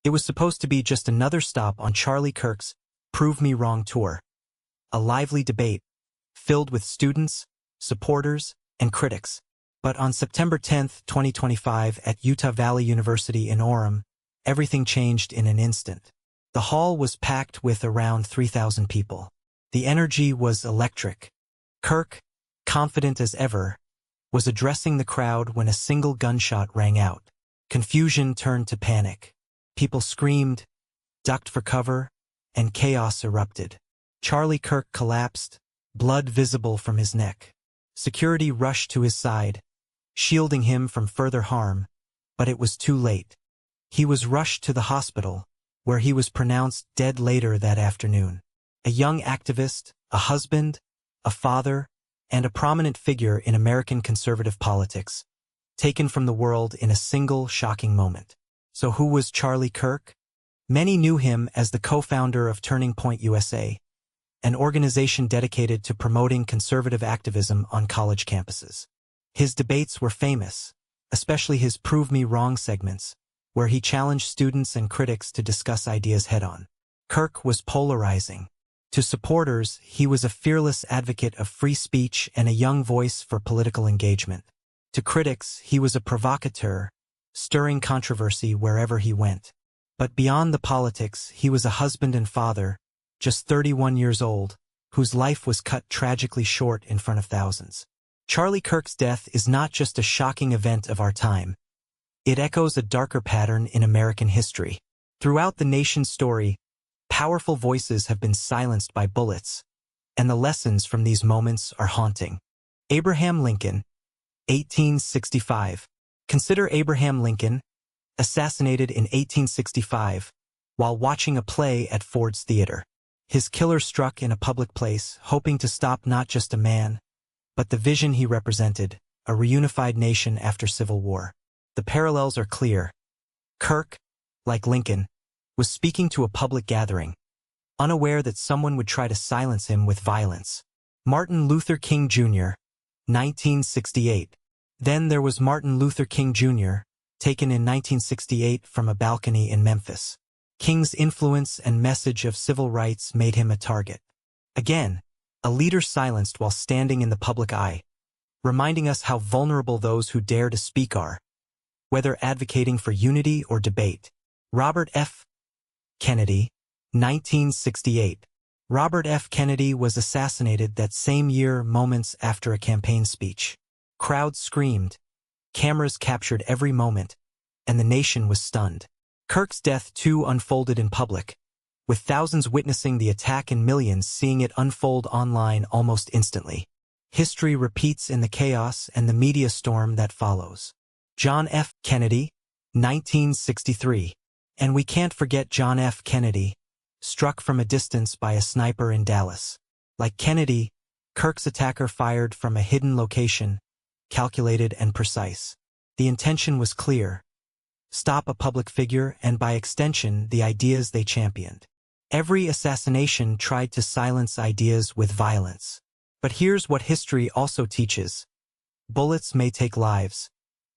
It was supposed to be just another stop on Charlie Kirk's Prove Me Wrong tour. A lively debate, filled with students, supporters, and critics. But on September 10, 2025, at Utah Valley University in Orem, everything changed in an instant. The hall was packed with around 3,000 people. The energy was electric. Kirk, confident as ever, was addressing the crowd when a single gunshot rang out. Confusion turned to panic. People screamed, ducked for cover, and chaos erupted. Charlie Kirk collapsed, blood visible from his neck. Security rushed to his side, shielding him from further harm, but it was too late. He was rushed to the hospital, where he was pronounced dead later that afternoon. A young activist, a husband, a father, and a prominent figure in American conservative politics, taken from the world in a single shocking moment. So who was Charlie Kirk? Many knew him as the co-founder of Turning Point USA, an organization dedicated to promoting conservative activism on college campuses. His debates were famous, especially his Prove Me Wrong segments, where he challenged students and critics to discuss ideas head-on. Kirk was polarizing. To supporters, he was a fearless advocate of free speech and a young voice for political engagement. To critics, he was a provocateur, stirring controversy wherever he went. But beyond the politics, he was a husband and father, just 31 years old, whose life was cut tragically short in front of thousands. Charlie Kirk's death is not just a shocking event of our time. It echoes a darker pattern in American history. Throughout the nation's story, powerful voices have been silenced by bullets, and the lessons from these moments are haunting. Abraham Lincoln, 1865. Consider Abraham Lincoln, assassinated in 1865, while watching a play at Ford's Theater. His killer struck in a public place, hoping to stop not just a man, but the vision he represented, a reunified nation after Civil War. The parallels are clear. Kirk, like Lincoln, was speaking to a public gathering, unaware that someone would try to silence him with violence. Martin Luther King Jr., 1968. Then there was Martin Luther King Jr., taken in 1968 from a balcony in Memphis. King's influence and message of civil rights made him a target. Again, a leader silenced while standing in the public eye, reminding us how vulnerable those who dare to speak are, whether advocating for unity or debate. Robert F. Kennedy, 1968. Robert F. Kennedy was assassinated that same year, moments after a campaign speech. Crowds screamed, cameras captured every moment, and the nation was stunned. Kirk's death too unfolded in public, with thousands witnessing the attack and millions seeing it unfold online almost instantly. History repeats in the chaos and the media storm that follows. John F. Kennedy, 1963. And we can't forget John F. Kennedy, struck from a distance by a sniper in Dallas. Like Kennedy, Kirk's attacker fired from a hidden location, calculated and precise. The intention was clear: stop a public figure and, by extension, the ideas they championed. Every assassination tried to silence ideas with violence. But here's what history also teaches. Bullets may take lives,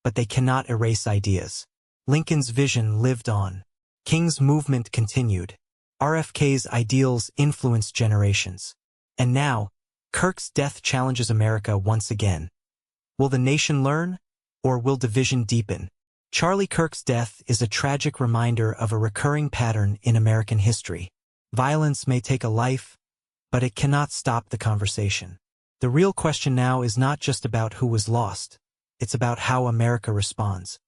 but they cannot erase ideas. Lincoln's vision lived on. King's movement continued. RFK's ideals influenced generations. And now, Kirk's death challenges America once again. Will the nation learn, or will division deepen? Charlie Kirk's death is a tragic reminder of a recurring pattern in American history. Violence may take a life, but it cannot stop the conversation. The real question now is not just about who was lost. It's about how America responds.